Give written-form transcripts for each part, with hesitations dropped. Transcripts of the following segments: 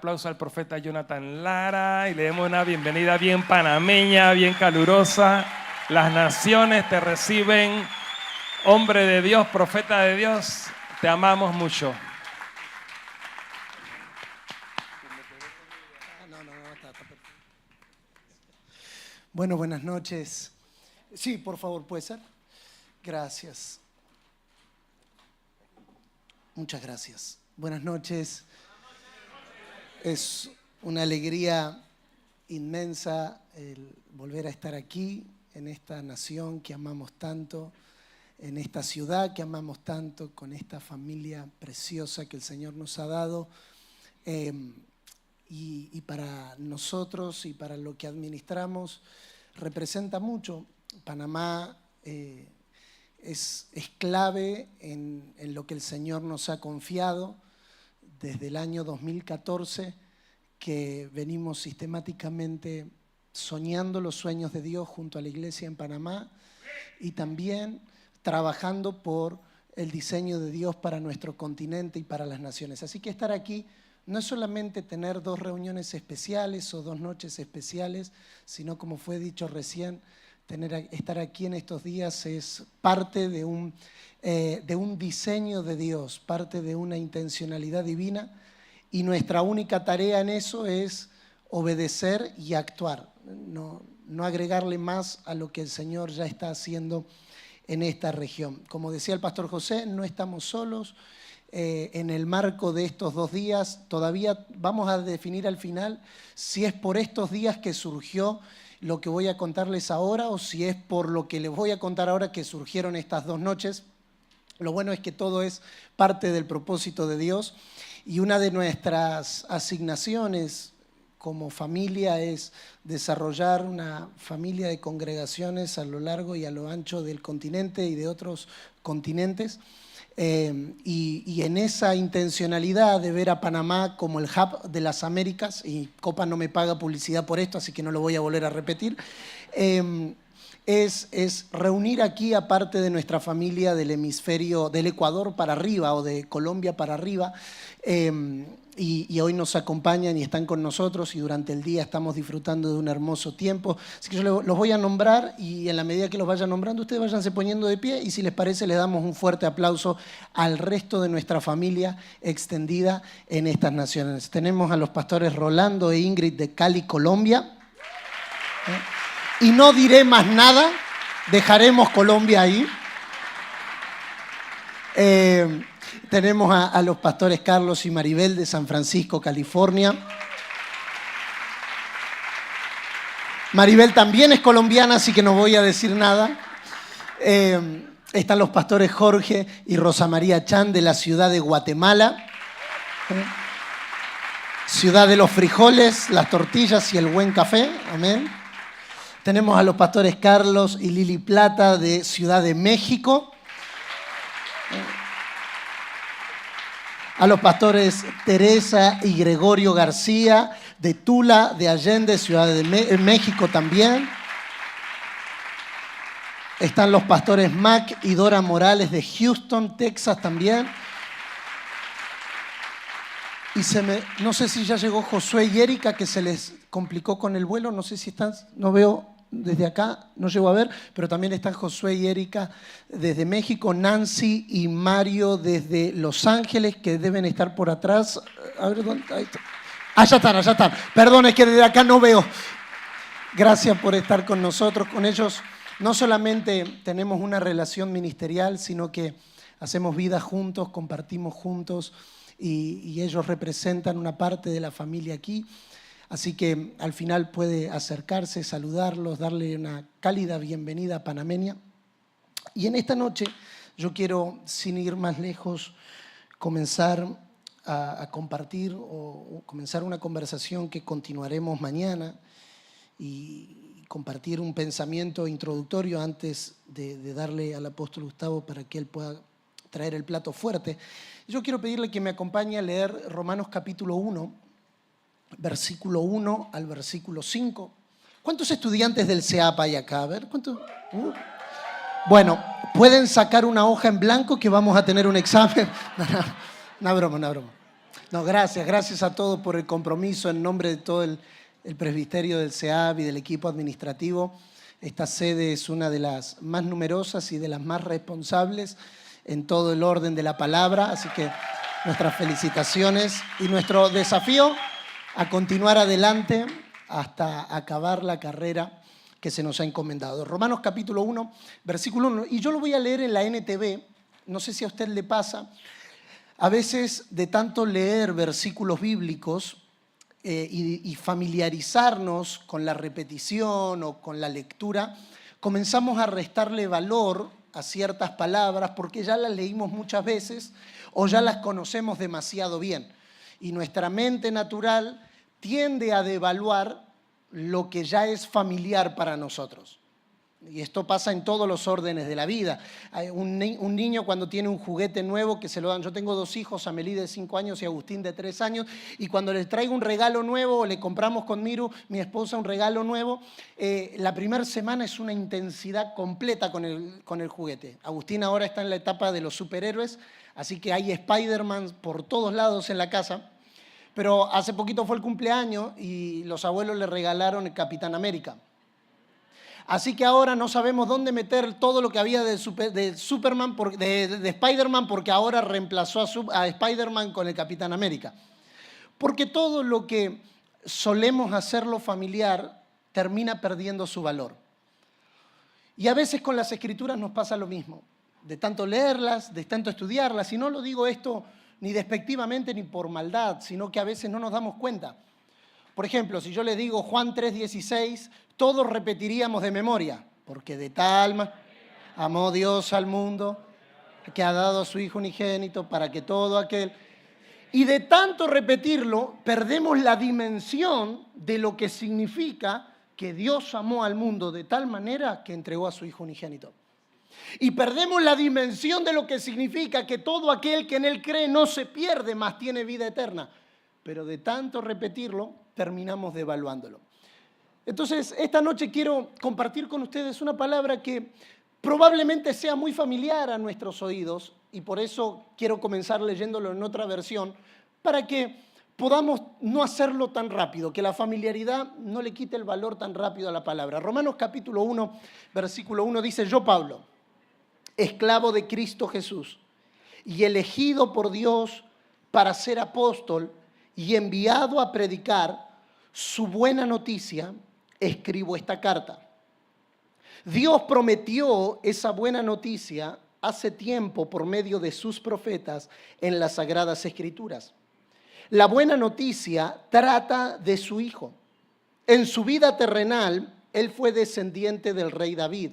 Aplauso al profeta Jonathan Lara y le demos una bienvenida bien panameña, bien calurosa. Las naciones te reciben, hombre de Dios, profeta de Dios, te amamos mucho. Bueno, buenas noches. Sí, por favor, ¿puede ser? Gracias. Muchas gracias. Buenas noches. Es una alegría inmensa el volver a estar aquí, en esta nación que amamos tanto, en esta ciudad que amamos tanto, con esta familia preciosa que el Señor nos ha dado. Y para nosotros y para lo que administramos representa mucho. Panamá es clave en lo que el Señor nos ha confiado desde el año 2014, que venimos sistemáticamente soñando los sueños de Dios junto a la iglesia en Panamá y también trabajando por el diseño de Dios para nuestro continente y para las naciones. Así que estar aquí no es solamente tener 2 reuniones especiales o 2 noches especiales, sino, como fue dicho recién, estar aquí en estos días es parte de un diseño de Dios, parte de una intencionalidad divina, y nuestra única tarea en eso es obedecer y actuar, no agregarle más a lo que el Señor ya está haciendo en esta región. Como decía el pastor José, no estamos solos. En el marco de estos 2 días, todavía vamos a definir al final si es por estos días que surgió lo que voy a contarles ahora o si es por lo que les voy a contar ahora que surgieron estas 2 noches. Lo bueno es que todo es parte del propósito de Dios, y una de nuestras asignaciones como familia es desarrollar una familia de congregaciones a lo largo y a lo ancho del continente y de otros continentes. Y en esa intencionalidad de ver a Panamá como el hub de las Américas, y Copa no me paga publicidad por esto, así que no lo voy a volver a repetir, es reunir aquí a parte de nuestra familia del hemisferio del Ecuador para arriba o de Colombia para arriba, y hoy nos acompañan y están con nosotros, y durante el día estamos disfrutando de un hermoso tiempo. Así que yo los voy a nombrar, y en la medida que los vaya nombrando, ustedes váyanse poniendo de pie, y si les parece les damos un fuerte aplauso al resto de nuestra familia extendida en estas naciones. Tenemos a los pastores Rolando e Ingrid de Cali, Colombia. Y no diré más nada, dejaremos Colombia ahí. Tenemos a los pastores Carlos y Maribel de San Francisco, California. Maribel también es colombiana, así que no voy a decir nada. Están los pastores Jorge y Rosa María Chan de la ciudad de Guatemala. Ciudad de los frijoles, las tortillas y el buen café. Amén. Tenemos a los pastores Carlos y Lili Plata de Ciudad de México. A los pastores Teresa y Gregorio García de Tula, de Allende, Ciudad de México también. Están los pastores Mac y Dora Morales de Houston, Texas también. Y no sé si ya llegó Josué y Erika, que se les complicó con el vuelo. No sé si están, no veo desde acá, no llego a ver, pero también están Josué y Erika desde México, Nancy y Mario desde Los Ángeles, que deben estar por atrás. A ver, ¿dónde? Ahí está. Allá están. Perdón, es que desde acá no veo. Gracias por estar con nosotros. Con ellos no solamente tenemos una relación ministerial, sino que hacemos vida juntos, compartimos juntos, y ellos representan una parte de la familia aquí. Así que al final puede acercarse, saludarlos, darle una cálida bienvenida panameña. Y en esta noche yo quiero, sin ir más lejos, comenzar a compartir o comenzar una conversación que continuaremos mañana, y compartir un pensamiento introductorio antes de darle al apóstol Gustavo para que él pueda traer el plato fuerte. Yo quiero pedirle que me acompañe a leer Romanos capítulo 1, versículo 1 al versículo 5. ¿Cuántos estudiantes del CEAP hay acá? A ver, ¿cuántos? Bueno, pueden sacar una hoja en blanco que vamos a tener un examen. Una broma. No, gracias a todos por el compromiso en nombre de todo el presbiterio del CEAB y del equipo administrativo. Esta sede es una de las más numerosas y de las más responsables en todo el orden de la palabra, así que nuestras felicitaciones y nuestro desafío a continuar adelante hasta acabar la carrera que se nos ha encomendado. Romanos capítulo 1, versículo 1, y yo lo voy a leer en la NTV, no sé si a usted le pasa. A veces, de tanto leer versículos bíblicos y familiarizarnos con la repetición o con la lectura, comenzamos a restarle valor a ciertas palabras porque ya las leímos muchas veces o ya las conocemos demasiado bien. Y nuestra mente natural tiende a devaluar lo que ya es familiar para nosotros. Y esto pasa en todos los órdenes de la vida. Un niño cuando tiene un juguete nuevo que se lo dan. Yo tengo 2 hijos, Amelie de 5 años y Agustín de 3 años, y cuando les traigo un regalo nuevo o le compramos con Miru, mi esposa, un regalo nuevo, la primera semana es una intensidad completa con el juguete. Agustín ahora está en la etapa de los superhéroes, así que hay Spider-Man por todos lados en la casa. Pero hace poquito fue el cumpleaños y los abuelos le regalaron el Capitán América. Así que ahora no sabemos dónde meter todo lo que había de Spider-Man, porque ahora reemplazó a Spider-Man con el Capitán América. Porque todo lo que solemos hacerlo familiar termina perdiendo su valor. Y a veces con las Escrituras nos pasa lo mismo. De tanto leerlas, de tanto estudiarlas. Y no lo digo esto ni despectivamente ni por maldad, sino que a veces no nos damos cuenta. Por ejemplo, si yo les digo Juan 3:16, todos repetiríamos de memoria, porque de tal manera amó Dios al mundo, que ha dado a su Hijo unigénito para que todo aquel... Y de tanto repetirlo, perdemos la dimensión de lo que significa que Dios amó al mundo de tal manera que entregó a su Hijo unigénito. Y perdemos la dimensión de lo que significa que todo aquel que en Él cree no se pierde, mas tiene vida eterna. Pero de tanto repetirlo, terminamos devaluándolo. Entonces, esta noche quiero compartir con ustedes una palabra que probablemente sea muy familiar a nuestros oídos, y por eso quiero comenzar leyéndolo en otra versión, para que podamos no hacerlo tan rápido, que la familiaridad no le quite el valor tan rápido a la palabra. Romanos capítulo 1, versículo 1 dice: yo, Pablo, esclavo de Cristo Jesús y elegido por Dios para ser apóstol y enviado a predicar su buena noticia, escribo esta carta. Dios prometió esa buena noticia hace tiempo por medio de sus profetas en las Sagradas Escrituras. La buena noticia trata de su Hijo. En su vida terrenal, Él fue descendiente del rey David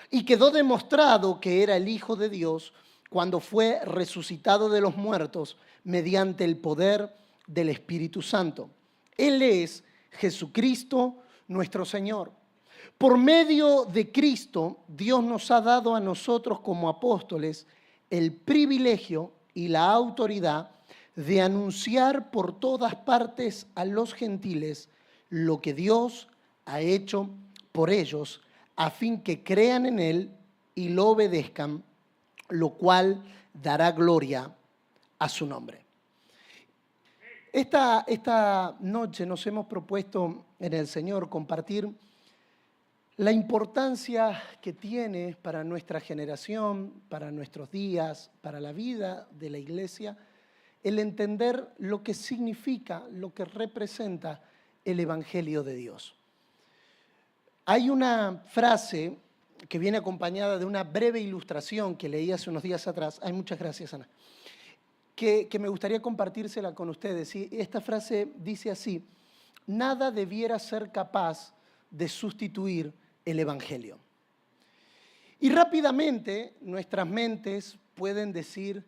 y quedó demostrado que era el Hijo de Dios cuando fue resucitado de los muertos mediante el poder del Espíritu Santo. Él es Jesucristo nuestro Señor. Por medio de Cristo, Dios nos ha dado a nosotros como apóstoles el privilegio y la autoridad de anunciar por todas partes a los gentiles lo que Dios ha hecho por ellos, a fin que crean en Él y lo obedezcan, lo cual dará gloria a su nombre. Esta noche nos hemos propuesto en el Señor compartir la importancia que tiene para nuestra generación, para nuestros días, para la vida de la iglesia, el entender lo que significa, lo que representa el Evangelio de Dios. Hay una frase que viene acompañada de una breve ilustración que leí hace unos días atrás. Ay, muchas gracias, Ana. Que me gustaría compartírsela con ustedes. Y esta frase dice así: nada debiera ser capaz de sustituir el Evangelio. Y rápidamente nuestras mentes pueden decir: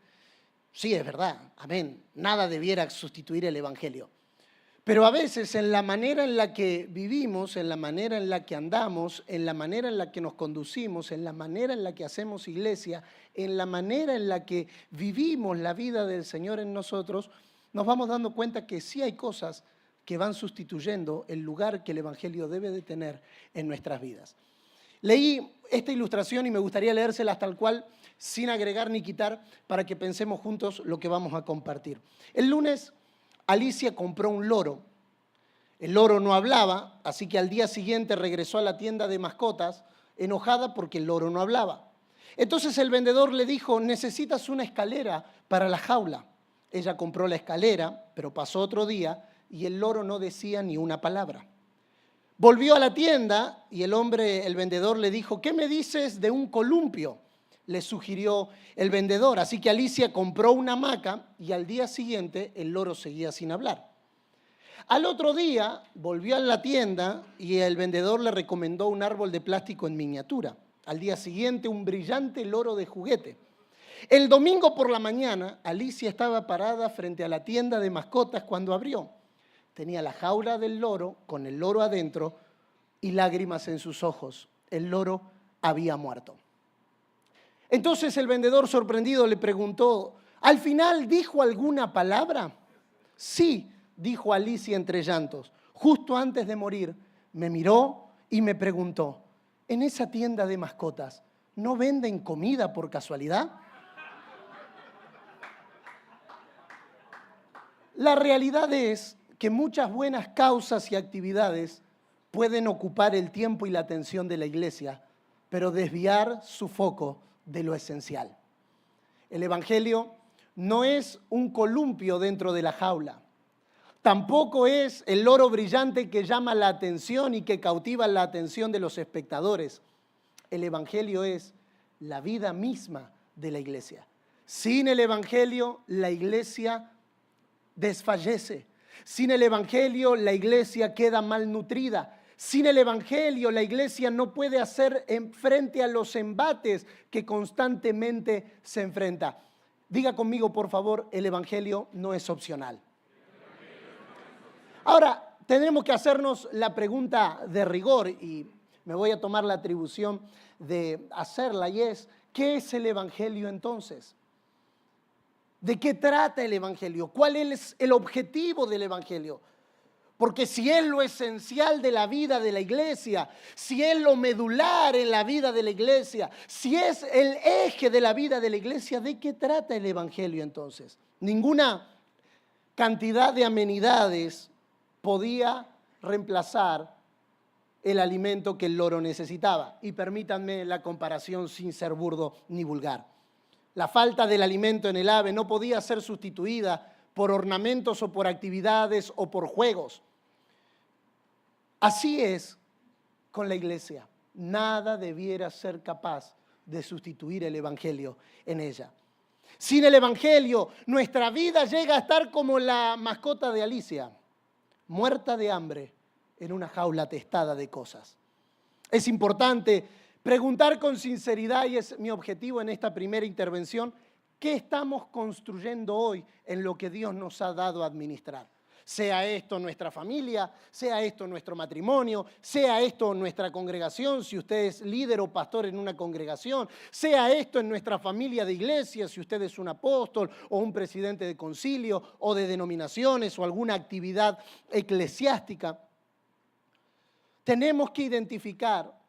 sí, es verdad, amén, nada debiera sustituir el Evangelio. Pero a veces en la manera en la que vivimos, en la manera en la que andamos, en la manera en la que nos conducimos, en la manera en la que hacemos iglesia, en la manera en la que vivimos la vida del Señor en nosotros, nos vamos dando cuenta que sí hay cosas que van sustituyendo el lugar que el Evangelio debe de tener en nuestras vidas. Leí esta ilustración y me gustaría leérselas tal cual. sin agregar ni quitar, para que pensemos juntos lo que vamos a compartir. El lunes, Alicia compró un loro. El loro no hablaba, así que al día siguiente regresó a la tienda de mascotas, enojada porque el loro no hablaba. Entonces el vendedor le dijo, necesitas una escalera para la jaula. Ella compró la escalera, pero pasó otro día y el loro no decía ni una palabra. Volvió a la tienda y el vendedor le dijo, ¿qué me dices de un columpio?, le sugirió el vendedor. Así que Alicia compró una hamaca y al día siguiente el loro seguía sin hablar. Al otro día volvió a la tienda y el vendedor le recomendó un árbol de plástico en miniatura. Al día siguiente un brillante loro de juguete. El domingo por la mañana Alicia estaba parada frente a la tienda de mascotas cuando abrió. Tenía la jaula del loro con el loro adentro y lágrimas en sus ojos. El loro había muerto. Entonces el vendedor sorprendido le preguntó, ¿al final dijo alguna palabra? Sí, dijo Alicia entre llantos. Justo antes de morir me miró y me preguntó, ¿en esa tienda de mascotas no venden comida por casualidad? La realidad es que muchas buenas causas y actividades pueden ocupar el tiempo y la atención de la iglesia, pero desviar su foco de lo esencial. El Evangelio no es un columpio dentro de la jaula. Tampoco es el loro brillante que llama la atención y que cautiva la atención de los espectadores. El Evangelio es la vida misma de la iglesia. Sin el Evangelio, la iglesia desfallece. Sin el Evangelio, la iglesia queda malnutrida. Sin el Evangelio, la iglesia no puede hacer frente a los embates que constantemente se enfrenta. Diga conmigo, por favor, el Evangelio no es opcional. Ahora, tenemos que hacernos la pregunta de rigor y me voy a tomar la atribución de hacerla y es, ¿qué es el Evangelio entonces? ¿De qué trata el Evangelio? ¿Cuál es el objetivo del Evangelio? Porque si es lo esencial de la vida de la iglesia, si es lo medular en la vida de la iglesia, si es el eje de la vida de la iglesia, ¿de qué trata el Evangelio entonces? Ninguna cantidad de amenidades podía reemplazar el alimento que el loro necesitaba. Y permítanme la comparación sin ser burdo ni vulgar. La falta del alimento en el ave no podía ser sustituida por ornamentos o por actividades o por juegos. Así es con la iglesia. Nada debiera ser capaz de sustituir el Evangelio en ella. Sin el Evangelio, nuestra vida llega a estar como la mascota de Alicia, muerta de hambre en una jaula atestada de cosas. Es importante preguntar con sinceridad, y es mi objetivo en esta primera intervención, ¿qué estamos construyendo hoy en lo que Dios nos ha dado a administrar? Sea esto nuestra familia, sea esto nuestro matrimonio, sea esto nuestra congregación, si usted es líder o pastor en una congregación, sea esto en nuestra familia de iglesia, si usted es un apóstol o un presidente de concilio o de denominaciones o alguna actividad eclesiástica. Tenemos que identificar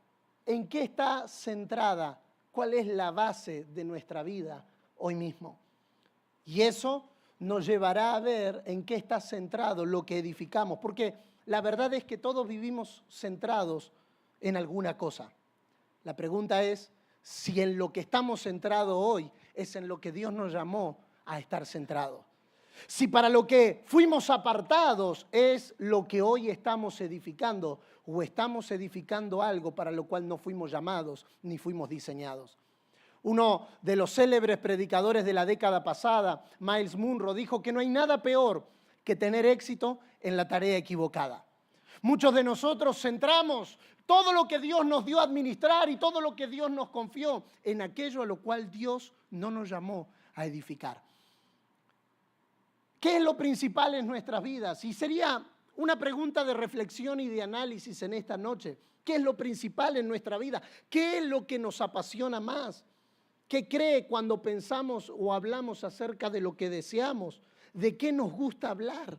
en qué está centrada, cuál es la base de nuestra vida hoy mismo. Y eso nos llevará a ver en qué está centrado lo que edificamos, porque la verdad es que todos vivimos centrados en alguna cosa. La pregunta es si en lo que estamos centrados hoy es en lo que Dios nos llamó a estar centrados. Si para lo que fuimos apartados es lo que hoy estamos edificando, o estamos edificando algo para lo cual no fuimos llamados ni fuimos diseñados. Uno de los célebres predicadores de la década pasada, Myles Munroe, dijo que no hay nada peor que tener éxito en la tarea equivocada. Muchos de nosotros centramos todo lo que Dios nos dio a administrar y todo lo que Dios nos confió en aquello a lo cual Dios no nos llamó a edificar. ¿Qué es lo principal en nuestras vidas? Y sería una pregunta de reflexión y de análisis en esta noche. ¿Qué es lo principal en nuestra vida? ¿Qué es lo que nos apasiona más? ¿Qué cree cuando pensamos o hablamos acerca de lo que deseamos? ¿De qué nos gusta hablar?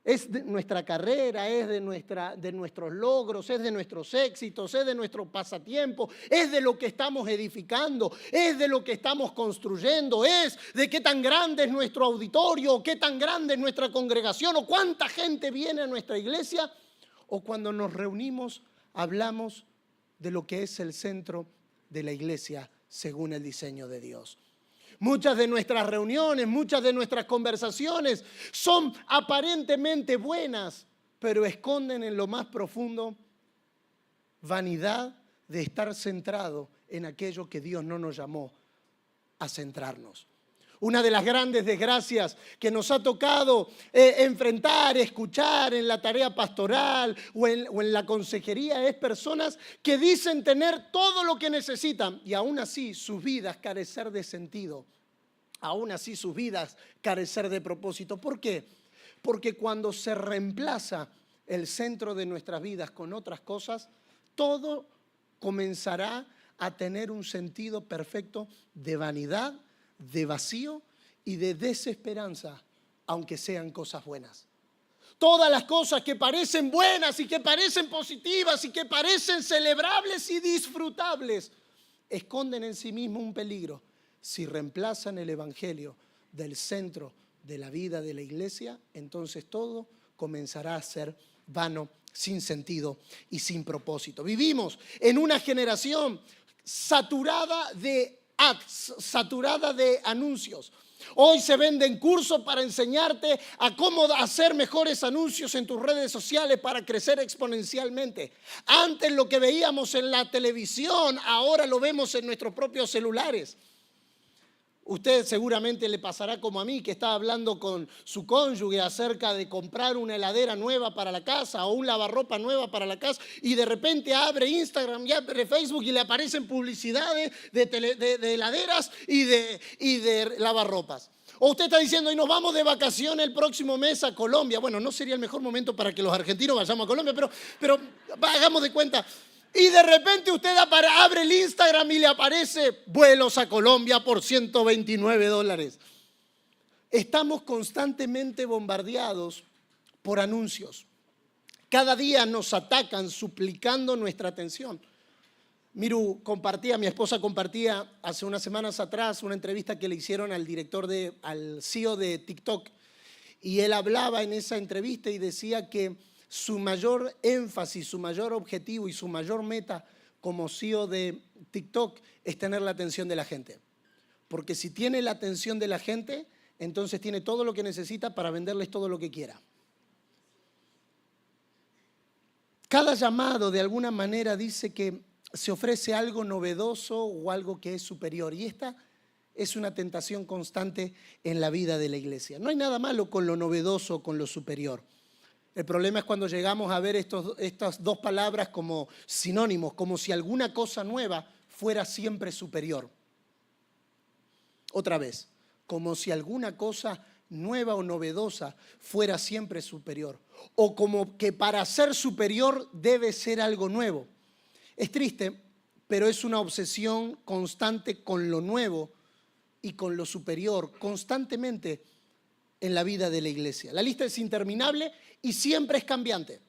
Es de nuestra carrera, es de nuestros logros, es de nuestros éxitos, es de nuestro pasatiempo, es de lo que estamos edificando, es de lo que estamos construyendo, es de qué tan grande es nuestro auditorio, qué tan grande es nuestra congregación, o cuánta gente viene a nuestra iglesia, o cuando nos reunimos hablamos de lo que es el centro de la iglesia según el diseño de Dios. Muchas de nuestras reuniones, muchas de nuestras conversaciones son aparentemente buenas, pero esconden en lo más profundo vanidad de estar centrado en aquello que Dios no nos llamó a centrarnos. Una de las grandes desgracias que nos ha tocado enfrentar, escuchar en la tarea pastoral o en la consejería es personas que dicen tener todo lo que necesitan y aún así sus vidas carecer de sentido, aún así sus vidas carecer de propósito. ¿Por qué? Porque cuando se reemplaza el centro de nuestras vidas con otras cosas, todo comenzará a tener un sentido perfecto de vanidad, de vacío y de desesperanza, aunque sean cosas buenas. Todas las cosas que parecen buenas y que parecen positivas y que parecen celebrables y disfrutables, esconden en sí mismo un peligro. Si reemplazan el evangelio del centro de la vida de la iglesia, entonces todo comenzará a ser vano, sin sentido y sin propósito. Vivimos en una generación saturada de ads, saturada de anuncios. Hoy se venden cursos para enseñarte a cómo hacer mejores anuncios en tus redes sociales para crecer exponencialmente. Antes lo que veíamos en la televisión, ahora lo vemos en nuestros propios celulares. Usted seguramente le pasará como a mí, que está hablando con su cónyuge acerca de comprar una heladera nueva para la casa o un lavarropa nueva para la casa y de repente abre Instagram y abre Facebook y le aparecen publicidades de heladeras y de lavarropas. O usted está diciendo, y nos vamos de vacaciones el próximo mes a Colombia. Bueno, no sería el mejor momento para que los argentinos vayamos a Colombia, pero hagamos de cuenta. Y de repente usted abre el Instagram y le aparece vuelos a Colombia por $129. Estamos constantemente bombardeados por anuncios. Cada día nos atacan suplicando nuestra atención. Mi esposa compartía hace unas semanas atrás una entrevista que le hicieron al CEO de TikTok. Y él hablaba en esa entrevista y decía que su mayor énfasis, su mayor objetivo y su mayor meta como CEO de TikTok es tener la atención de la gente. Porque si tiene la atención de la gente, entonces tiene todo lo que necesita para venderles todo lo que quiera. Cada llamado de alguna manera dice que se ofrece algo novedoso o algo que es superior. Y esta es una tentación constante en la vida de la iglesia. No hay nada malo con lo novedoso o con lo superior. El problema es cuando llegamos a ver estas dos palabras como sinónimos, como si alguna cosa nueva fuera siempre superior. Otra vez, como si alguna cosa nueva o novedosa fuera siempre superior. O como que para ser superior debe ser algo nuevo. Es triste, pero es una obsesión constante con lo nuevo y con lo superior, constantemente en la vida de la iglesia. La lista es interminable y siempre es cambiante.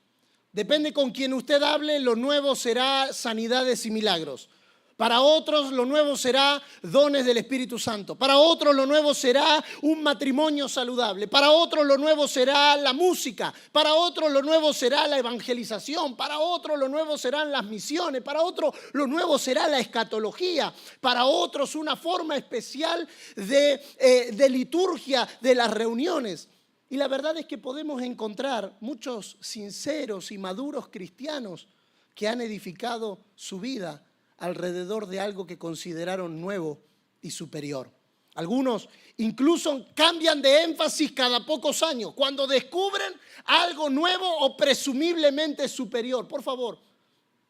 Depende con quien usted hable, lo nuevo será sanidades y milagros. Para otros lo nuevo será dones del Espíritu Santo. Para otros lo nuevo será un matrimonio saludable. Para otros lo nuevo será la música. Para otros lo nuevo será la evangelización. Para otros lo nuevo serán las misiones. Para otros lo nuevo será la escatología. Para otros una forma especial de liturgia de las reuniones. Y la verdad es que podemos encontrar muchos sinceros y maduros cristianos que han edificado su vida alrededor de algo que consideraron nuevo y superior. Algunos incluso cambian de énfasis cada pocos años cuando descubren algo nuevo o presumiblemente superior. Por favor,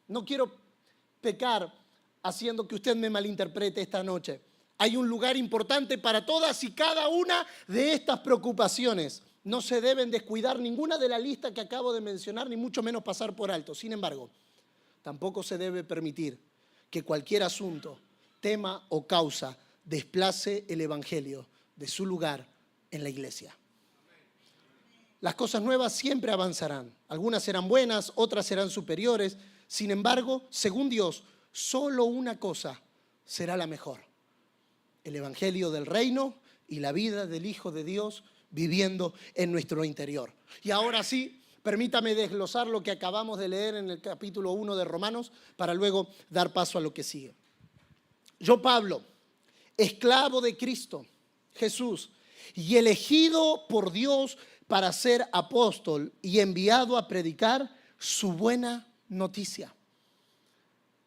no quiero pecar haciendo que usted me malinterprete esta noche. Hay un lugar importante para todas y cada una de estas preocupaciones. No se deben descuidar ninguna de la lista que acabo de mencionar, ni mucho menos pasar por alto. Sin embargo, tampoco se debe permitir que cualquier asunto, tema o causa desplace el evangelio de su lugar en la iglesia. Las cosas nuevas siempre avanzarán. Algunas serán buenas, otras serán superiores. Sin embargo, según Dios, solo una cosa será la mejor: el evangelio del reino y la vida del Hijo de Dios viviendo en nuestro interior. Y ahora sí, permítame desglosar lo que acabamos de leer en el capítulo 1 de Romanos para luego dar paso a lo que sigue. Yo, Pablo, esclavo de Cristo Jesús y elegido por Dios para ser apóstol y enviado a predicar su buena noticia.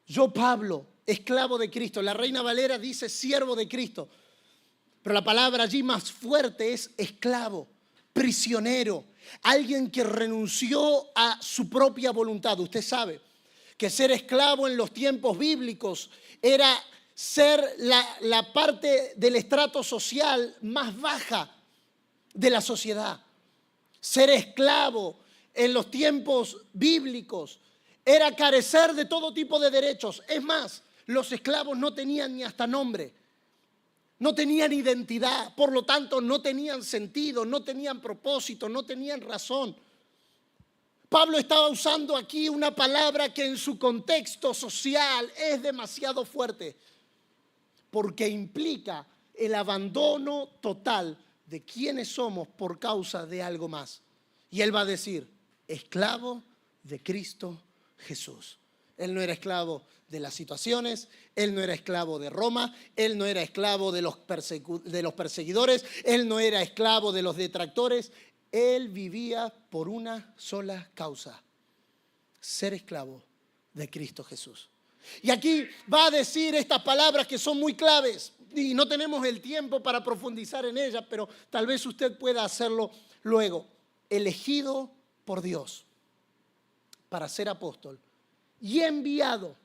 Yo, Pablo, esclavo de Cristo. La Reina Valera dice siervo de Cristo, pero la palabra allí más fuerte es esclavo, prisionero, alguien que renunció a su propia voluntad. Usted sabe que ser esclavo en los tiempos bíblicos era ser la parte del estrato social más baja de la sociedad. Ser esclavo en los tiempos bíblicos era carecer de todo tipo de derechos. Es más, los esclavos no tenían ni hasta nombre, no tenían identidad, por lo tanto no tenían sentido, no tenían propósito, no tenían razón. Pablo estaba usando aquí una palabra que en su contexto social es demasiado fuerte, porque implica el abandono total de quienes somos por causa de algo más. Y él va a decir, esclavo de Cristo Jesús. Él no era esclavo de las situaciones, él no era esclavo de Roma, él no era esclavo de los perseguidores, él no era esclavo de los detractores. Él vivía por una sola causa: ser esclavo de Cristo Jesús. Y aquí va a decir estas palabras que son muy claves y no tenemos el tiempo para profundizar en ellas, pero tal vez usted pueda hacerlo luego. Elegido por Dios para ser apóstol y enviado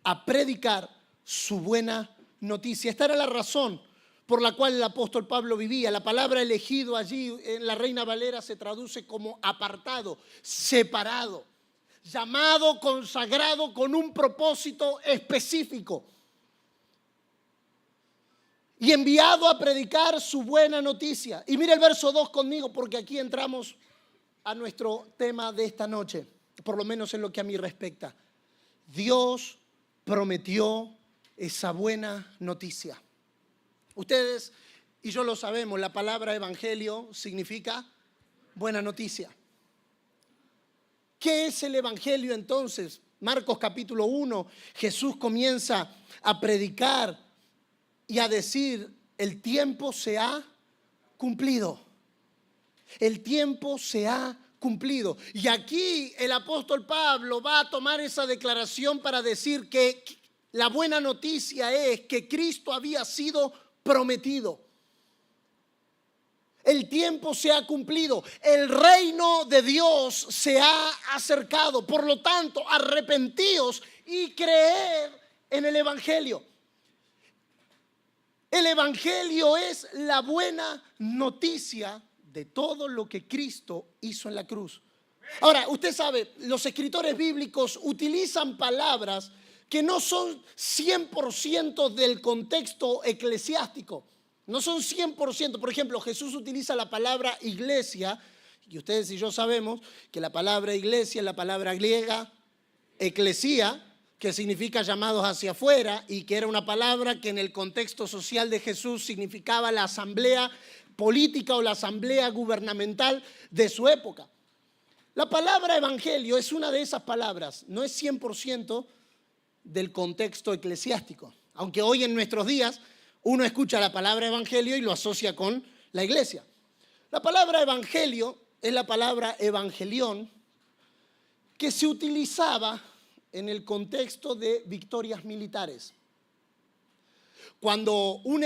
a predicar su buena noticia. Esta era la razón por la cual el apóstol Pablo vivía. La palabra elegido allí en la Reina Valera se traduce como apartado, separado, llamado, consagrado con un propósito específico y enviado a predicar su buena noticia. Y mire el verso 2 conmigo, porque aquí entramos a nuestro tema de esta noche, por lo menos en lo que a mí respecta. Dios prometió esa buena noticia. Ustedes y yo lo sabemos, la palabra evangelio significa buena noticia. ¿Qué es el evangelio entonces? Marcos capítulo 1, Jesús comienza a predicar y a decir, el tiempo se ha cumplido. El tiempo se ha cumplido. Y aquí el apóstol Pablo va a tomar esa declaración para decir que la buena noticia es que Cristo había sido prometido. El tiempo se ha cumplido. El reino de Dios se ha acercado. Por lo tanto, arrepentíos y creed en el evangelio. El evangelio es la buena noticia de todo lo que Cristo hizo en la cruz. Ahora, usted sabe, los escritores bíblicos utilizan palabras que no son 100% del contexto eclesiástico. No son 100%. Por ejemplo, Jesús utiliza la palabra iglesia, y ustedes y yo sabemos que la palabra iglesia es la palabra griega eclesía, que significa llamados hacia afuera, y que era una palabra que en el contexto social de Jesús significaba la asamblea política o la asamblea gubernamental de su época. La palabra evangelio es una de esas palabras, no es 100% del contexto eclesiástico, aunque hoy en nuestros días uno escucha la palabra evangelio y lo asocia con la iglesia. La palabra evangelio es la palabra evangelión, que se utilizaba en el contexto de victorias militares. Cuando un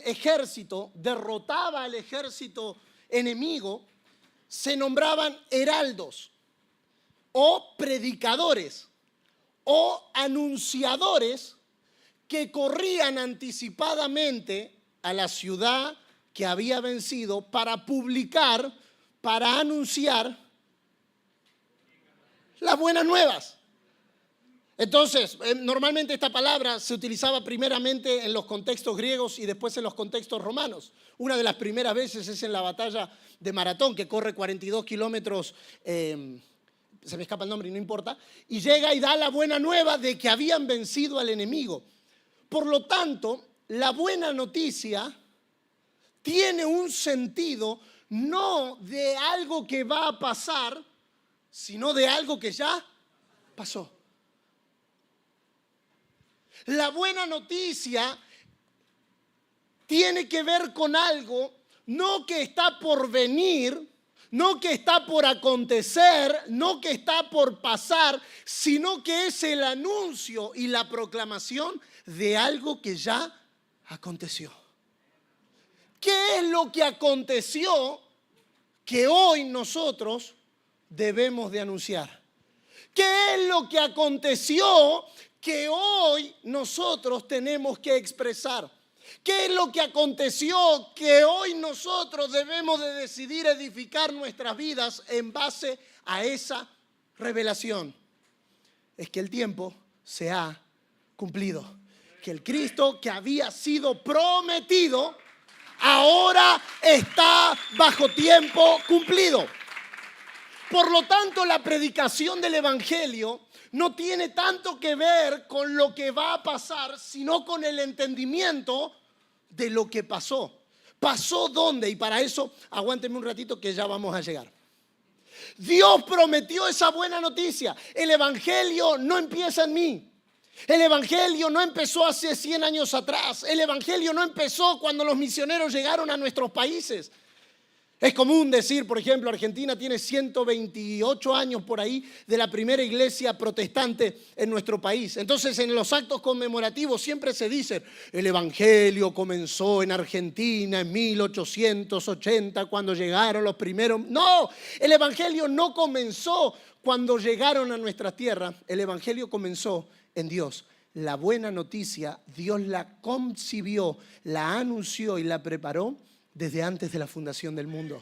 ejército derrotaba al ejército enemigo, se nombraban heraldos o predicadores o anunciadores que corrían anticipadamente a la ciudad que había vencido para publicar, para anunciar las buenas nuevas. Entonces, normalmente esta palabra se utilizaba primeramente en los contextos griegos y después en los contextos romanos. Una de las primeras veces es en la batalla de Maratón, que corre 42 kilómetros, se me escapa el nombre y no importa, y llega y da la buena nueva de que habían vencido al enemigo. Por lo tanto, la buena noticia tiene un sentido no de algo que va a pasar, sino de algo que ya pasó. La buena noticia tiene que ver con algo no que está por venir, no que está por acontecer, no que está por pasar, sino que es el anuncio y la proclamación de algo que ya aconteció. ¿Qué es lo que aconteció que hoy nosotros debemos de anunciar? ¿Qué es lo que aconteció que hoy nosotros tenemos que expresar? ¿Qué es lo que aconteció que hoy nosotros debemos de decidir edificar nuestras vidas en base a esa revelación? Es que el tiempo se ha cumplido. Que el Cristo que había sido prometido ahora está bajo tiempo cumplido. Por lo tanto, la predicación del Evangelio no tiene tanto que ver con lo que va a pasar, sino con el entendimiento de lo que pasó. ¿Pasó dónde? Y para eso, aguántenme un ratito que ya vamos a llegar. Dios prometió esa buena noticia. El Evangelio no empieza en mí. El Evangelio no empezó hace 100 años atrás. El Evangelio no empezó cuando los misioneros llegaron a nuestros países. Es común decir, por ejemplo, Argentina tiene 128 años por ahí de la primera iglesia protestante en nuestro país. Entonces, en los actos conmemorativos siempre se dice, el Evangelio comenzó en Argentina en 1880 cuando llegaron los primeros. No, el Evangelio no comenzó cuando llegaron a nuestra tierra. El Evangelio comenzó en Dios. La buena noticia, Dios la concibió, la anunció y la preparó desde antes de la fundación del mundo.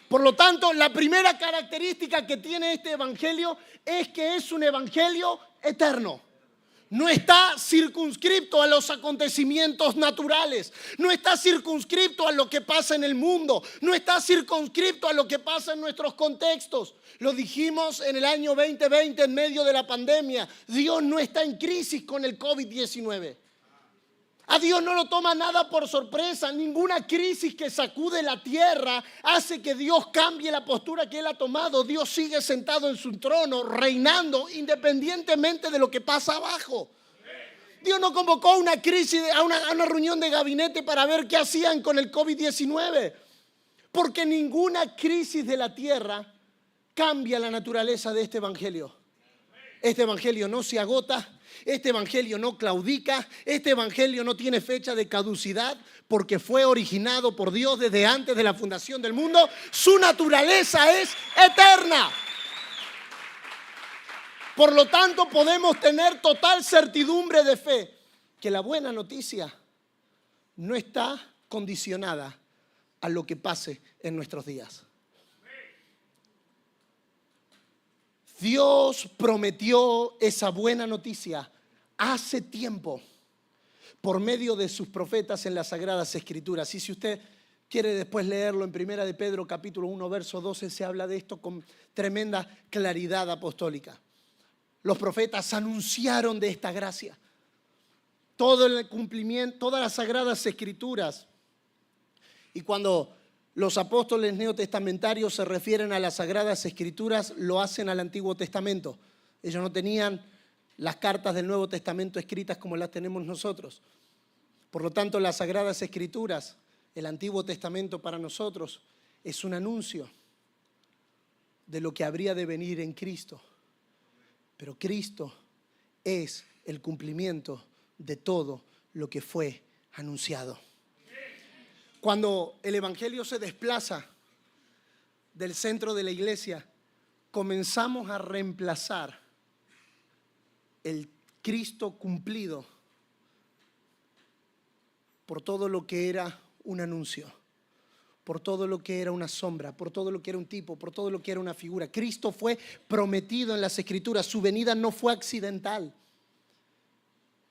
Por lo tanto, la primera característica que tiene este evangelio es que es un evangelio eterno. No está circunscripto a los acontecimientos naturales, no está circunscripto a lo que pasa en el mundo, no está circunscripto a lo que pasa en nuestros contextos. Lo dijimos en el año 2020 en medio de la pandemia. Dios no está en crisis con el COVID-19. A Dios no lo toma nada por sorpresa. Ninguna crisis que sacude la tierra hace que Dios cambie la postura que Él ha tomado. Dios sigue sentado en su trono, reinando independientemente de lo que pasa abajo. Dios no convocó una crisis, a una reunión de gabinete para ver qué hacían con el COVID-19. Porque ninguna crisis de la tierra cambia la naturaleza de este evangelio. Este evangelio no se agota. Este evangelio no claudica, este evangelio no tiene fecha de caducidad porque fue originado por Dios desde antes de la fundación del mundo. Su naturaleza es eterna. Por lo tanto, podemos tener total certidumbre de fe que la buena noticia no está condicionada a lo que pase en nuestros días. Dios prometió esa buena noticia hace tiempo por medio de sus profetas en las Sagradas Escrituras. Y si usted quiere después leerlo en 1 de Pedro capítulo 1 verso 12, se habla de esto con tremenda claridad apostólica. Los profetas anunciaron de esta gracia. Todo el cumplimiento, todas las Sagradas Escrituras. Y cuando los apóstoles neotestamentarios se refieren a las Sagradas Escrituras, lo hacen al Antiguo Testamento. Ellos no tenían las cartas del Nuevo Testamento escritas como las tenemos nosotros. Por lo tanto, las Sagradas Escrituras, el Antiguo Testamento para nosotros, es un anuncio de lo que habría de venir en Cristo. Pero Cristo es el cumplimiento de todo lo que fue anunciado. Cuando el evangelio se desplaza del centro de la iglesia, comenzamos a reemplazar el Cristo cumplido por todo lo que era un anuncio, por todo lo que era una sombra, por todo lo que era un tipo, por todo lo que era una figura. Cristo fue prometido en las Escrituras. Su venida no fue accidental.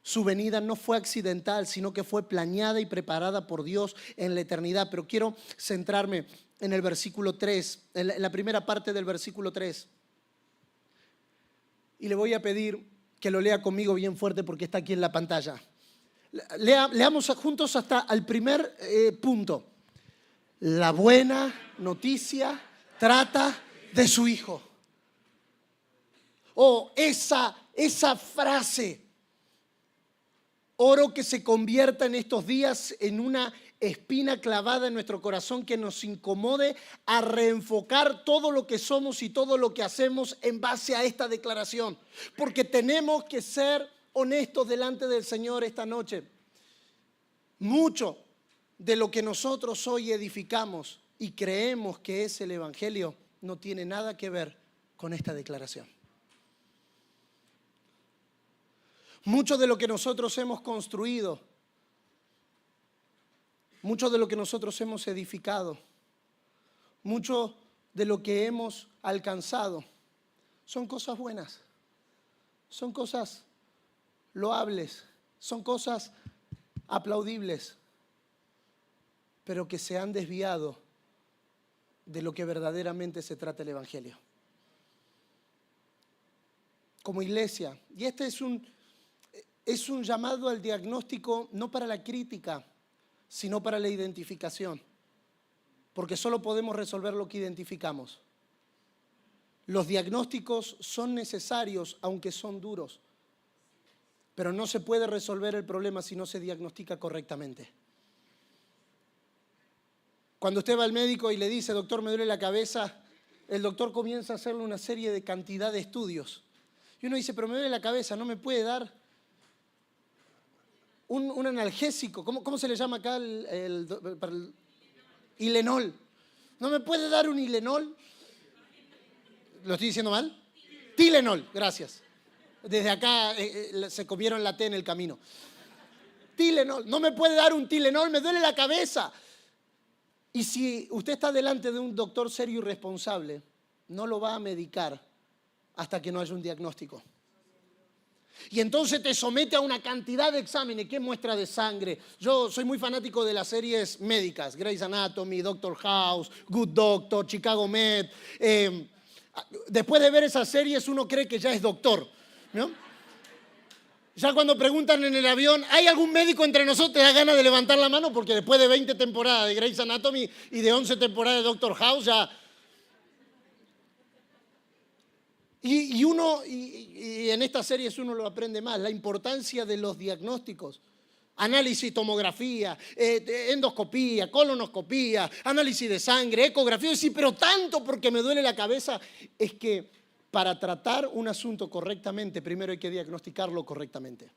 Su venida no fue accidental, sino que fue planeada y preparada por Dios en la eternidad. Pero quiero centrarme en el versículo 3, en la primera parte del versículo 3. Y le voy a pedir que lo lea conmigo bien fuerte porque está aquí en la pantalla. Leamos juntos hasta el primer punto. La buena noticia trata de su Hijo. Esa frase. Oro que se convierta en estos días en una espina clavada en nuestro corazón que nos incomode a reenfocar todo lo que somos y todo lo que hacemos en base a esta declaración. Porque tenemos que ser honestos delante del Señor esta noche. Mucho de lo que nosotros hoy edificamos y creemos que es el Evangelio no tiene nada que ver con esta declaración. Mucho de lo que nosotros hemos construido, mucho de lo que nosotros hemos edificado, mucho de lo que hemos alcanzado, son cosas buenas, son cosas loables, son cosas aplaudibles, pero que se han desviado de lo que verdaderamente se trata el Evangelio. Como iglesia, y este es un llamado al diagnóstico, no para la crítica, sino para la identificación. Porque solo podemos resolver lo que identificamos. Los diagnósticos son necesarios, aunque son duros. Pero no se puede resolver el problema si no se diagnostica correctamente. Cuando usted va al médico y le dice, doctor, me duele la cabeza, el doctor comienza a hacerle una serie de cantidad de estudios. Y uno dice, pero me duele la cabeza, ¿no me puede dar un analgésico? ¿Cómo se le llama acá para el Ilenol? ¿No me puede dar un Ilenol? ¿Lo estoy diciendo mal? Tilenol, gracias. Desde acá se comieron la T en el camino. Tilenol, ¿no me puede dar un Tilenol? Me duele la cabeza. Y si usted está delante de un doctor serio y responsable, no lo va a medicar hasta que no haya un diagnóstico. Y entonces te somete a una cantidad de exámenes. ¿Qué muestra de sangre? Yo soy muy fanático de las series médicas. Grey's Anatomy, Doctor House, Good Doctor, Chicago Med. Después de ver esas series uno cree que ya es doctor, ¿no? Ya cuando preguntan en el avión, ¿hay algún médico entre nosotros? Te da ganas de levantar la mano porque después de 20 temporadas de Grey's Anatomy y de 11 temporadas de Doctor House ya... Y en estas series uno lo aprende más, la importancia de los diagnósticos. Análisis, tomografía, endoscopía, colonoscopía, análisis de sangre, ecografía. Sí, pero tanto porque me duele la cabeza. Es que para tratar un asunto correctamente, primero hay que diagnosticarlo correctamente.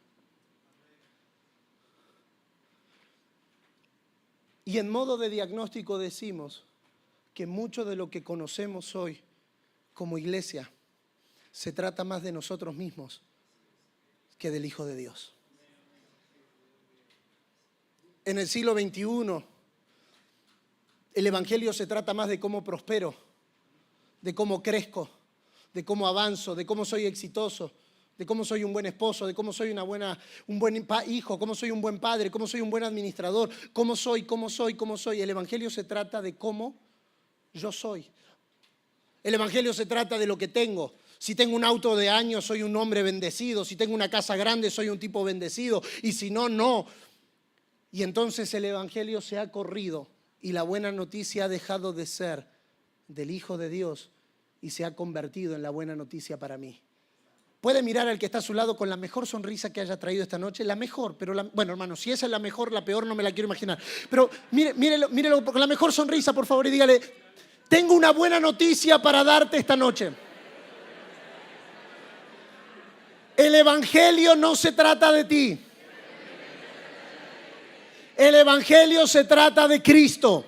Y en modo de diagnóstico decimos que mucho de lo que conocemos hoy como iglesia se trata más de nosotros mismos que del Hijo de Dios. En el siglo XXI, el Evangelio se trata más de cómo prospero, de cómo crezco, de cómo avanzo, de cómo soy exitoso, de cómo soy un buen esposo, de cómo soy un buen hijo, cómo soy un buen padre, cómo soy un buen administrador, cómo soy. El Evangelio se trata de cómo yo soy. El Evangelio se trata de lo que tengo. Si tengo un auto de años, soy un hombre bendecido. Si tengo una casa grande, soy un tipo bendecido. Y si no, no. Y entonces el Evangelio se ha corrido y la buena noticia ha dejado de ser del Hijo de Dios y se ha convertido en la buena noticia para mí. Puede mirar al que está a su lado con la mejor sonrisa que haya traído esta noche, la mejor, pero bueno, hermano, si esa es la mejor, la peor no me la quiero imaginar. Pero mírelo con la mejor sonrisa, por favor, y dígale, tengo una buena noticia para darte esta noche. El Evangelio no se trata de ti. El Evangelio se trata de Cristo.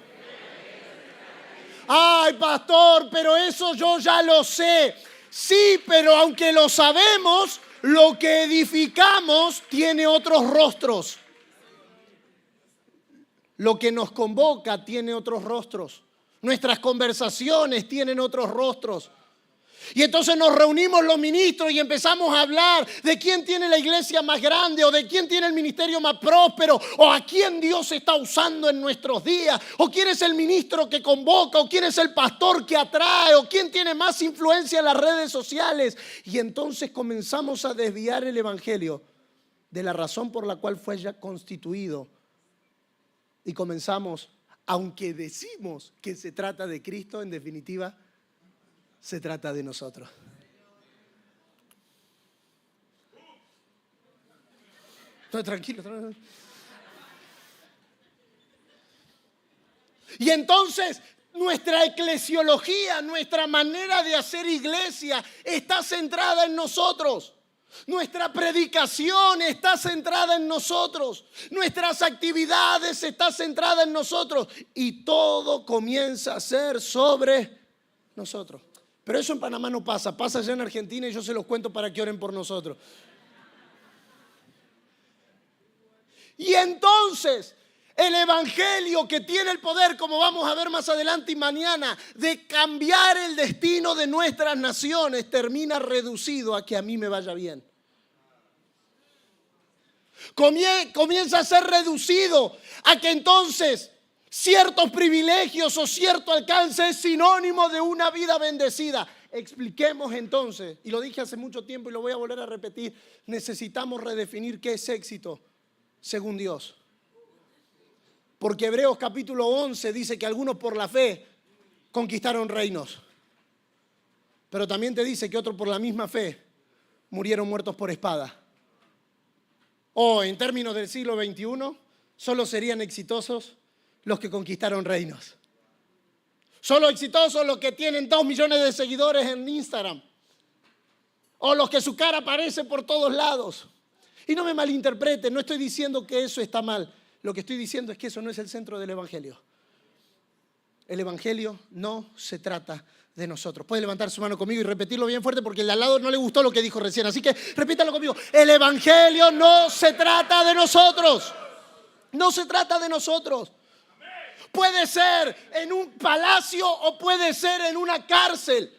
Ay, pastor, pero eso yo ya lo sé. Sí, pero aunque lo sabemos, lo que edificamos tiene otros rostros. Lo que nos convoca tiene otros rostros. Nuestras conversaciones tienen otros rostros. Y entonces nos reunimos los ministros y empezamos a hablar de quién tiene la iglesia más grande o de quién tiene el ministerio más próspero o a quién Dios está usando en nuestros días o quién es el ministro que convoca o quién es el pastor que atrae o quién tiene más influencia en las redes sociales. Y entonces comenzamos a desviar el evangelio de la razón por la cual fue ya constituido. Y comenzamos, aunque decimos que se trata de Cristo, en definitiva, se trata de nosotros. Estoy tranquilo. Y entonces nuestra eclesiología, nuestra manera de hacer iglesia está centrada en nosotros. Nuestra predicación está centrada en nosotros. Nuestras actividades están centradas en nosotros. Y todo comienza a ser sobre nosotros. Pero eso en Panamá no pasa. Pasa allá en Argentina y yo se los cuento para que oren por nosotros. Y entonces el evangelio que tiene el poder, como vamos a ver más adelante y mañana, de cambiar el destino de nuestras naciones, termina reducido a que a mí me vaya bien. Comienza a ser reducido a que entonces ciertos privilegios o cierto alcance es sinónimo de una vida bendecida. Expliquemos entonces, y lo dije hace mucho tiempo y lo voy a volver a repetir, necesitamos redefinir qué es éxito según Dios. Porque Hebreos capítulo 11 dice que algunos por la fe conquistaron reinos. Pero también te dice que otros por la misma fe murieron muertos por espada. O en términos del siglo XXI, solo serían exitosos los que conquistaron reinos. Solo exitosos los que tienen 2 millones de seguidores en Instagram. O los que su cara aparece por todos lados. Y no me malinterpreten, no estoy diciendo que eso está mal. Lo que estoy diciendo es que eso no es el centro del evangelio. El evangelio no se trata de nosotros. Puede levantar su mano conmigo y repetirlo bien fuerte porque al lado no le gustó lo que dijo recién. Así que repítalo conmigo. El evangelio no se trata de nosotros. No se trata de nosotros. Puede ser en un palacio o puede ser en una cárcel.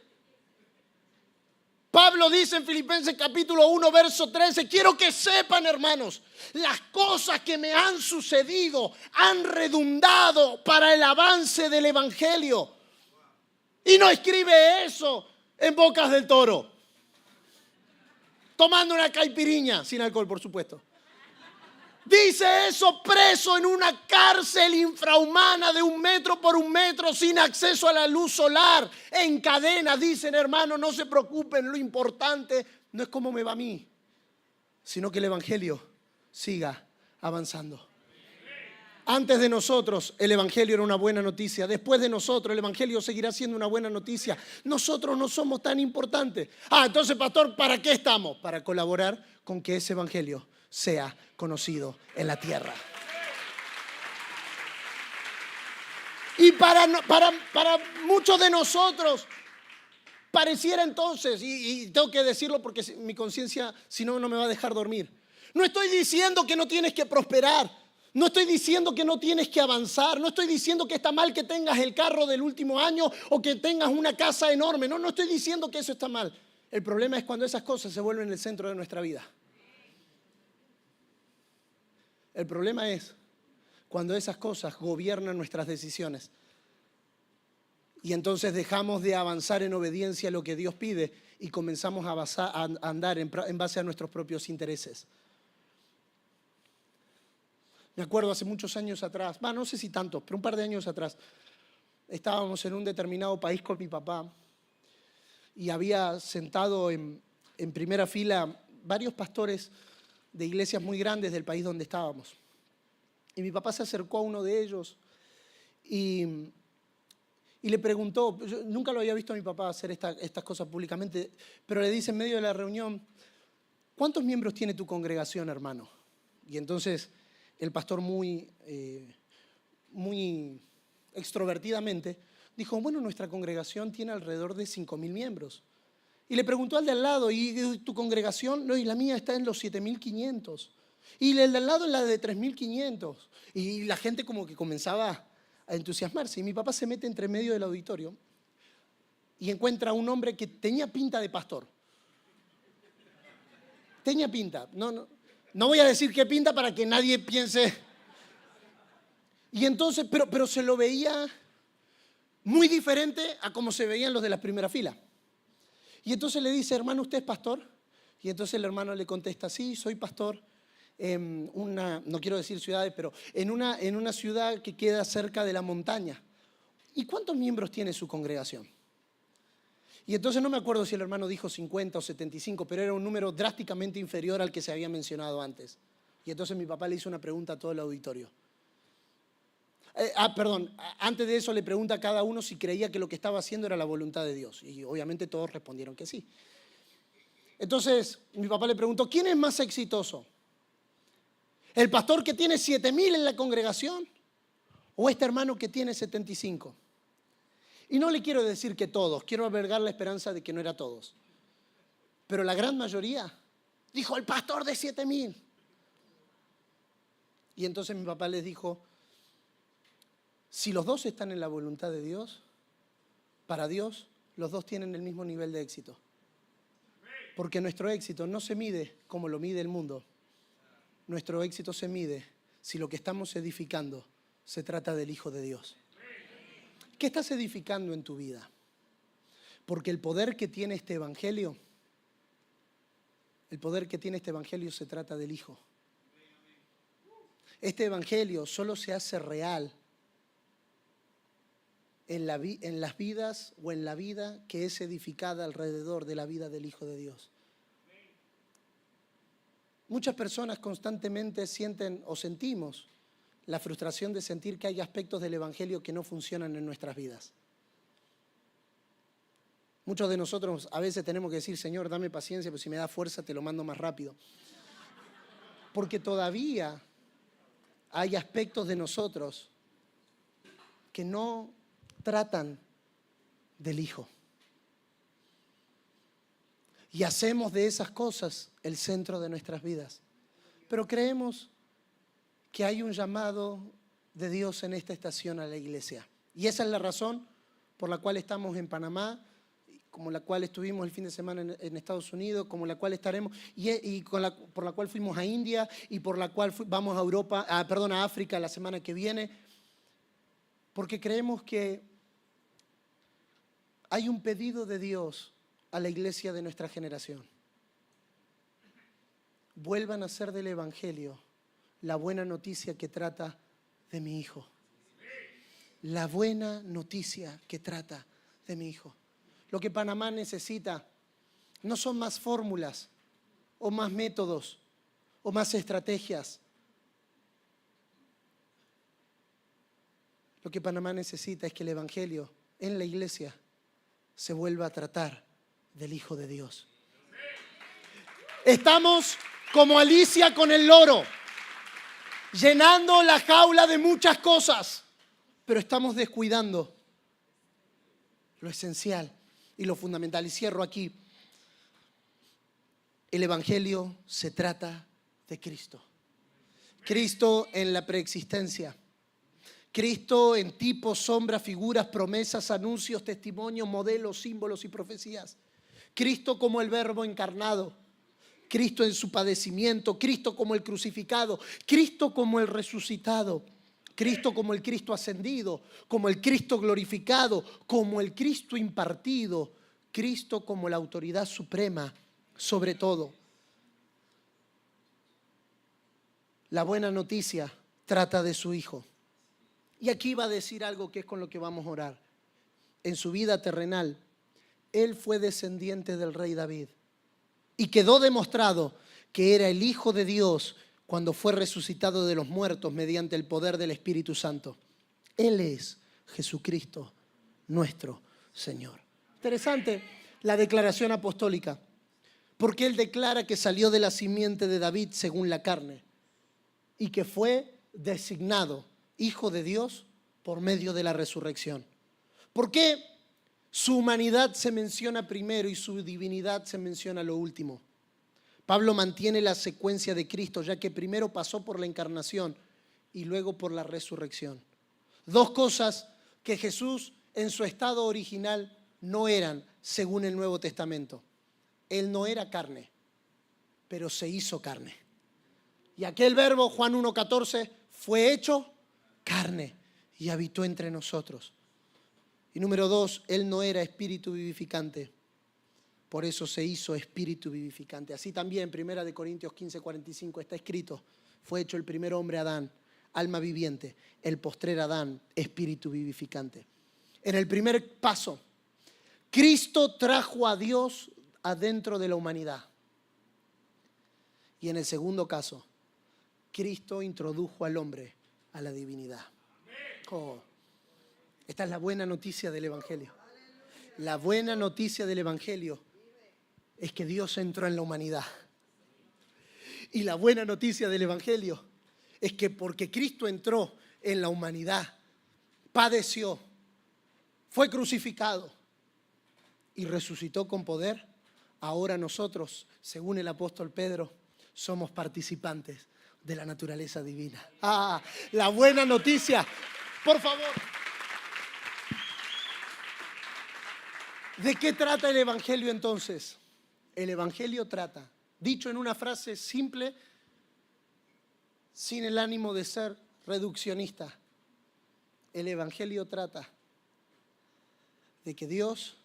Pablo dice en Filipenses capítulo 1, verso 13, quiero que sepan, hermanos, las cosas que me han sucedido han redundado para el avance del evangelio. Y no escribe eso en bocas del toro, tomando una caipiriña, sin alcohol, por supuesto. Dice eso preso en una cárcel infrahumana de 1 metro por 1 metro, sin acceso a la luz solar, en cadena. Dicen, hermano, no se preocupen, lo importante no es cómo me va a mí, sino que el evangelio siga avanzando. Antes de nosotros el evangelio era una buena noticia. Después de nosotros el evangelio seguirá siendo una buena noticia. Nosotros no somos tan importantes. Entonces, pastor, ¿para qué estamos? Para colaborar con que ese evangelio sea conocido en la tierra. Y para muchos de nosotros pareciera entonces, y tengo que decirlo porque mi conciencia si no, no me va a dejar dormir. No estoy diciendo que no tienes que prosperar, no estoy diciendo que no tienes que avanzar, no estoy diciendo que está mal que tengas el carro del último año o que tengas una casa enorme, no estoy diciendo que eso está mal. El problema es cuando esas cosas se vuelven el centro de nuestra vida. El problema es cuando esas cosas gobiernan nuestras decisiones y entonces dejamos de avanzar en obediencia a lo que Dios pide y comenzamos a andar en base a nuestros propios intereses. Me acuerdo hace muchos años atrás, no sé si tantos, pero un par de años atrás, estábamos en un determinado país con mi papá y había sentado en primera fila varios pastores de iglesias muy grandes del país donde estábamos. Y mi papá se acercó a uno de ellos y le preguntó, yo nunca lo había visto a mi papá hacer estas cosas públicamente, pero le dice en medio de la reunión, ¿cuántos miembros tiene tu congregación, hermano? Y entonces el pastor muy extrovertidamente dijo, bueno, nuestra congregación tiene alrededor de 5,000 miembros. Y le preguntó al de al lado, ¿y tu congregación? No, y la mía está en los 7,500. Y el de al lado la de 3.500. Y la gente como que comenzaba a entusiasmarse. Y mi papá se mete entre medio del auditorio y encuentra a un hombre que tenía pinta de pastor. Tenía pinta. No voy a decir qué pinta para que nadie piense. Y entonces, pero se lo veía muy diferente a como se veían los de la primera fila. Y entonces le dice, hermano, ¿usted es pastor? Y entonces el hermano le contesta, sí, soy pastor en no quiero decir ciudades, pero en una ciudad que queda cerca de la montaña. ¿Y cuántos miembros tiene su congregación? Y entonces no me acuerdo si el hermano dijo 50 o 75, pero era un número drásticamente inferior al que se había mencionado antes. Y entonces mi papá le hizo una pregunta a todo el auditorio. Antes de eso le pregunta a cada uno si creía que lo que estaba haciendo era la voluntad de Dios. Y obviamente todos respondieron que sí. Entonces mi papá le preguntó, ¿quién es más exitoso? ¿El pastor que tiene 7.000 en la congregación o este hermano que tiene 75? Y no le quiero decir que todos, quiero albergar la esperanza de que no era todos. Pero la gran mayoría dijo, el pastor de 7.000. Y entonces mi papá les dijo, si los dos están en la voluntad de Dios, para Dios los dos tienen el mismo nivel de éxito. Porque nuestro éxito no se mide como lo mide el mundo. Nuestro éxito se mide si lo que estamos edificando se trata del Hijo de Dios. ¿Qué estás edificando en tu vida? Porque el poder que tiene este evangelio se trata del Hijo. Este evangelio solo se hace real en las vidas o en la vida que es edificada alrededor de la vida del Hijo de Dios. Muchas personas constantemente sienten o sentimos la frustración de sentir que hay aspectos del evangelio que no funcionan en nuestras vidas. Muchos de nosotros a veces tenemos que decir, Señor, dame paciencia, pero si me da fuerza te lo mando más rápido. Porque todavía hay aspectos de nosotros que no tratan del Hijo. Y hacemos de esas cosas el centro de nuestras vidas. Pero creemos que hay un llamado de Dios en esta estación a la iglesia. Y esa es la razón por la cual estamos en Panamá, como la cual estuvimos el fin de semana en Estados Unidos, como la cual estaremos, por la cual fuimos a India y por la cual vamos a África la semana que viene. Porque creemos que hay un pedido de Dios a la iglesia de nuestra generación. Vuelvan a hacer del evangelio la buena noticia que trata de mi Hijo. La buena noticia que trata de mi Hijo. Lo que Panamá necesita no son más fórmulas o más métodos o más estrategias. Lo que Panamá necesita es que el evangelio en la iglesia se vuelva a tratar del Hijo de Dios. Estamos como Alicia con el loro, llenando la jaula de muchas cosas, pero estamos descuidando lo esencial y lo fundamental. Y cierro aquí. El evangelio se trata de Cristo. Cristo en la preexistencia. Cristo en tipos, sombras, figuras, promesas, anuncios, testimonios, modelos, símbolos y profecías. Cristo como el Verbo encarnado. Cristo en su padecimiento. Cristo como el crucificado. Cristo como el resucitado. Cristo como el Cristo ascendido. Como el Cristo glorificado. Como el Cristo impartido. Cristo como la autoridad suprema sobre todo. La buena noticia trata de su Hijo. Y aquí va a decir algo que es con lo que vamos a orar. En su vida terrenal, Él fue descendiente del rey David. Y quedó demostrado que era el Hijo de Dios cuando fue resucitado de los muertos mediante el poder del Espíritu Santo. Él es Jesucristo, nuestro Señor. Interesante la declaración apostólica, porque Él declara que salió de la simiente de David según la carne y que fue designado Hijo de Dios por medio de la resurrección. ¿Por qué su humanidad se menciona primero y su divinidad se menciona lo último? Pablo mantiene la secuencia de Cristo, ya que primero pasó por la encarnación y luego por la resurrección. Dos cosas que Jesús en su estado original no eran, según el Nuevo Testamento. Él no era carne, pero se hizo carne. Y aquel verbo, Juan 1:14, fue hecho carne y habitó entre nosotros. Y número dos, Él no era espíritu vivificante, por eso se hizo espíritu vivificante. Así también, 1 Corintios 15:45 está escrito, fue hecho el primer hombre Adán, alma viviente, el postrer Adán, espíritu vivificante. En el primer paso, Cristo trajo a Dios adentro de la humanidad. Y en el segundo caso, Cristo introdujo al hombre a la divinidad. Oh, esta es la buena noticia del Evangelio. La buena noticia del Evangelio es que Dios entró en la humanidad. Y la buena noticia del Evangelio es que porque Cristo entró en la humanidad, padeció, fue crucificado y resucitó con poder, ahora nosotros, según el apóstol Pedro, somos participantes de la naturaleza divina. La buena noticia, por favor. ¿De qué trata el Evangelio entonces? El Evangelio trata, dicho en una frase simple, sin el ánimo de ser reduccionista, el Evangelio trata de que Dios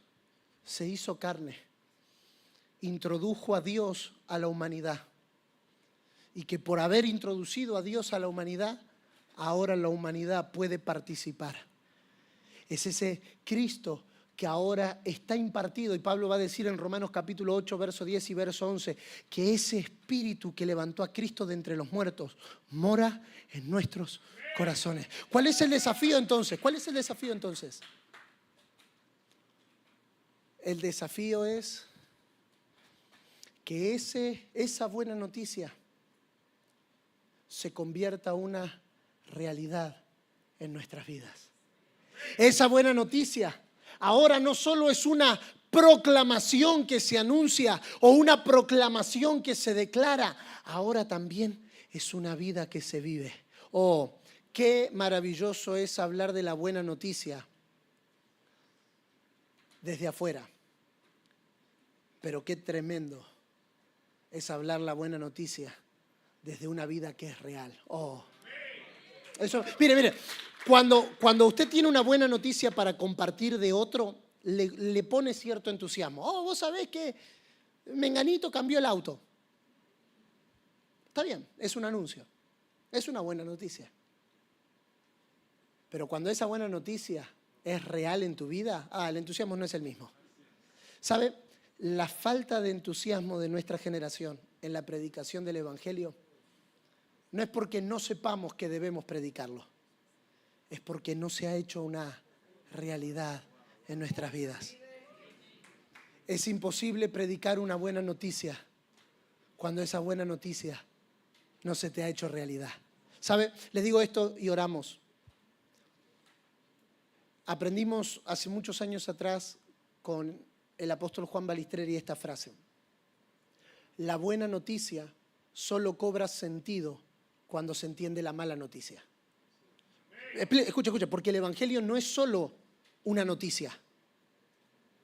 se hizo carne, introdujo a Dios a la humanidad y que por haber introducido a Dios a la humanidad, ahora la humanidad puede participar. Es ese Cristo que ahora está impartido, y Pablo va a decir en Romanos capítulo 8, verso 10 y verso 11, que ese Espíritu que levantó a Cristo de entre los muertos mora en nuestros corazones. ¿Cuál es el desafío entonces? ¿Cuál es el desafío entonces? El desafío es que esa buena noticia se convierta en una realidad en nuestras vidas. Esa buena noticia ahora no solo es una proclamación que se anuncia o una proclamación que se declara, ahora también es una vida que se vive. Oh, qué maravilloso es hablar de la buena noticia desde afuera, pero qué tremendo es hablar la buena noticia desde una vida que es real. Oh, eso, mire, cuando usted tiene una buena noticia para compartir de otro, le pone cierto entusiasmo. Oh, vos sabés que Menganito cambió el auto. Está bien, es un anuncio, es una buena noticia. Pero cuando esa buena noticia es real en tu vida, el entusiasmo no es el mismo. ¿Sabe? La falta de entusiasmo de nuestra generación en la predicación del Evangelio no es porque no sepamos que debemos predicarlo, es porque no se ha hecho una realidad en nuestras vidas. Es imposible predicar una buena noticia cuando esa buena noticia no se te ha hecho realidad. ¿Sabe? Les digo esto y oramos. Aprendimos hace muchos años atrás con el apóstol Juan Balistreri esta frase: la buena noticia solo cobra sentido cuando se entiende la mala noticia. Escucha, porque el Evangelio no es solo una noticia,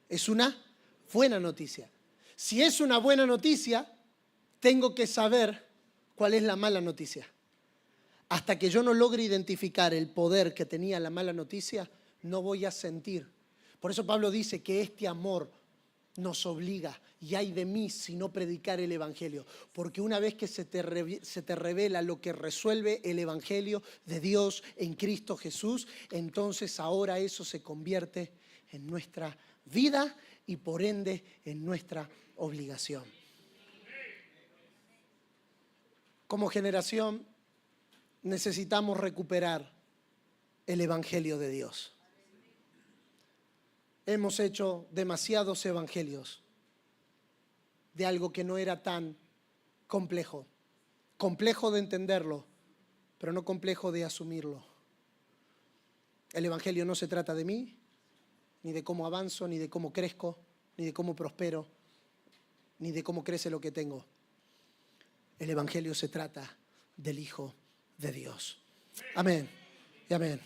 es una buena noticia. Si es una buena noticia, tengo que saber cuál es la mala noticia. Hasta que yo no logre identificar el poder que tenía la mala noticia, no voy a sentir. Por eso Pablo dice que este amor nos obliga, y ay de mí si no predicar el Evangelio, porque una vez que se te revela lo que resuelve el Evangelio de Dios en Cristo Jesús, entonces ahora eso se convierte en nuestra vida y por ende en nuestra obligación. Como generación necesitamos recuperar el Evangelio de Dios. Hemos hecho demasiados evangelios de algo que no era tan complejo. Complejo de entenderlo, pero no complejo de asumirlo. El Evangelio no se trata de mí, ni de cómo avanzo, ni de cómo crezco, ni de cómo prospero, ni de cómo crece lo que tengo. el Evangelio se trata del Hijo de Dios. Amén y amén.